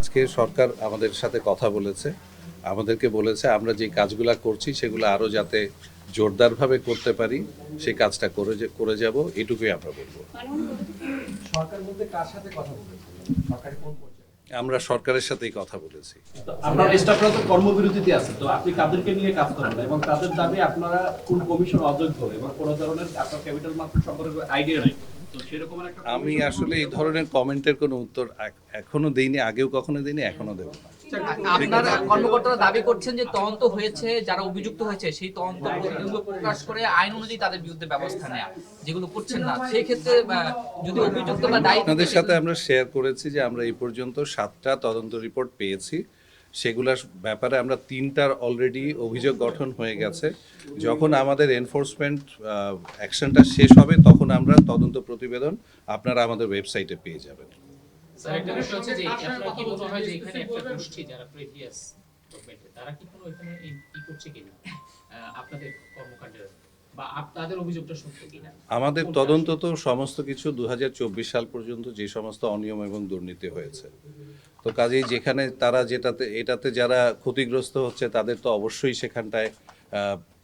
আজকে সরকার আমাদের সাথে কথা বলেছে, আমাদেরকে বলেছে আমরা যে কাজগুলো করছি সেগুলো আরও যাতে জোরদারভাবে করতে পারি সেই কাজটা করে যাব, এটুকুই আমরা বলবো। সরকার বলতে কার সাথে কথা বলেছে? সরকারের কোন পর্যায়ে? আমরা সরকারের সাথেই কথা বলেছি। আপনার স্টাফরা তো কর্মবিরতিতে আছে, তো আপনি কাদেরকে নিয়ে কাজ করেন এবং তাদের দাবি আপনারা কোন কমিশন অযোগ্য এবং কোন ধরনের আপনার ক্যাপিটাল মার্কেট সম্পর্কে আইডিয়া নাই। তো সেরকম একটা আমি আসলে এই ধরনের কমেন্টের কোনো উত্তর এখনো দেইনি, আগেও কখনো দেইনি, এখনো দেব না। আপনারা কর্মকর্তারা দাবি করছেন যে তদন্ত হয়েছে, যারা অভিযুক্ত হয়েছে সেই তদন্ত প্রতিবেদন প্রকাশ করে আইন অনুযায়ী তাদের বিরুদ্ধে ব্যবস্থা নেওয়া, যেগুলো করছেন না সেই ক্ষেত্রে যদি অভিযুক্ত বা দায়ী আপনাদের সাথে আমরা শেয়ার করেছি যে আমরা এই পর্যন্ত 7টা তদন্ত রিপোর্ট পেয়েছি, সেগুলোর ব্যাপারে আমরা 3টার অলরেডি অভিযোগ গঠন হয়ে গেছে। যখন আমাদের এনফোর্সমেন্ট অ্যাকশনটা শেষ হবে তখন আমরা তদন্ত প্রতিবেদন আপনারা আমাদের ওয়েবসাইটে পেয়ে যাবেন। স্যার, একটা বিষয় হচ্ছে যে আপনার কি মনে হয় যে এখানে একটা গোষ্ঠী যারা প্রিভিয়াস গভর্নমেন্টে তারা কি কোনো এখানে কি করছে কিনা আপনাদের কর্মকাণ্ডের বা তাদের অভিযোগটা সত্য কিনা? আমাদের তদন্ত তো সমস্ত কিছু 2024 সাল পর্যন্ত যে সমস্ত অনিয়ম এবং দুর্নীতি হয়েছে, তো কাজেই যেখানে তারা এটাতে যারা ক্ষতিগ্রস্ত হচ্ছে তাদের তো অবশ্যই সেখানটায়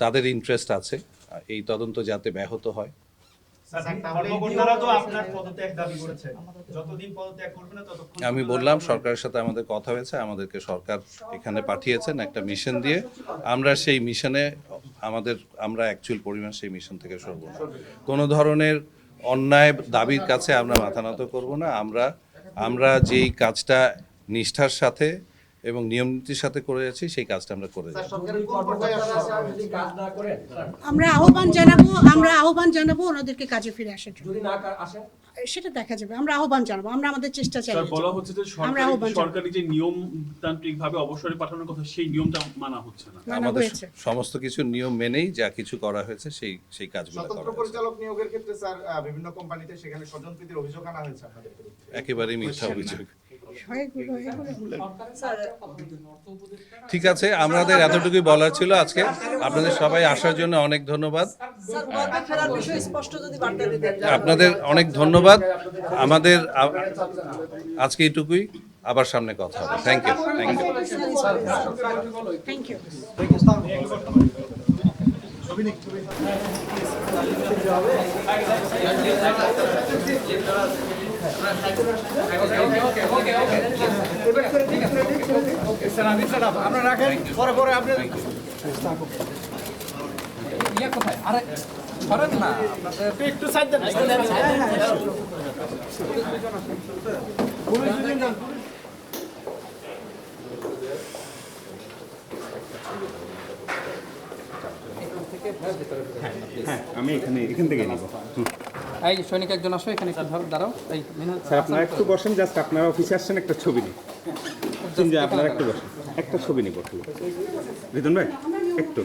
তাদের ইন্টারেস্ট আছে এই তদন্ত যাতে ব্যাহত হয়। আমি বললাম সরকারের সাথে আমাদের কথা হয়েছে, আমাদেরকে সরকার এখানে পাঠিয়েছেন একটা মিশন দিয়ে, আমরা সেই মিশনে আমরা অ্যাকচুয়াল পরিমাণ সেই মিশন থেকে সরব না। কোনো ধরনের অন্যায় দাবির কাছে আমরা মাথা নত করব না। আমরা যেই কাজটা নিষ্ঠার সাথে এবং নিয়মনীতির সাথে করে যাচ্ছি সেই কাজটা আমরা করে যাচ্ছি। আমরা আহ্বান জানাবো ওনাদেরকে কাজে ফিরে আসার জন্য। যদি না আসে সেটা দেখা যাবে, আমরা আহ্বান জানাবো, আমরা আমাদের চেষ্টা চালিয়ে স্যার, বলা হচ্ছে যে সরকারি যে নিয়মতান্ত্রিক ভাবে অবসরে পাঠানোর কথা সেই নিয়মটা মানা হচ্ছে না। আমাদের সমস্ত কিছু নিয়ম মেনেই যা কিছু করা হয়েছে সেই কাজগুলো করা স্বতন্ত্র হয়েছে। পরিচালক নিয়োগের ক্ষেত্রে স্যার বিভিন্ন কোম্পানিতে সেখানে স্বজনপ্রীতির অভিযোগ আনা হয়েছে আপনাদের বিরুদ্ধে। একেবারেই মিথ্যা অভিযোগ। ঠিক আছে, আমাদের এতটুকুই বলার ছিল আজকে। আপনাদের সবাই আসার জন্য অনেক ধন্যবাদ। আপনাদের অনেক ধন্যবাদ। আমাদের আজকে এইটুকুই, আবার সামনে কথা হবে। Thank you. Thank you. আমরা রাখেন পরে আপনি ইয়ে কোথায় আরে সরেন না একটু সাইড দেন। হ্যাঁ, আমি এখান থেকে নিব। এই সৈনিক একজন আসো এখানে একটু দাঁড়াও। এই স্যার, আপনারা একটু বসেন, জাস্ট আপনারা অফিসে আসছেন, একটা ছবি নিই। আপনারা একটু বসেন, একটা ছবি নিব। রিদন ভাই একটু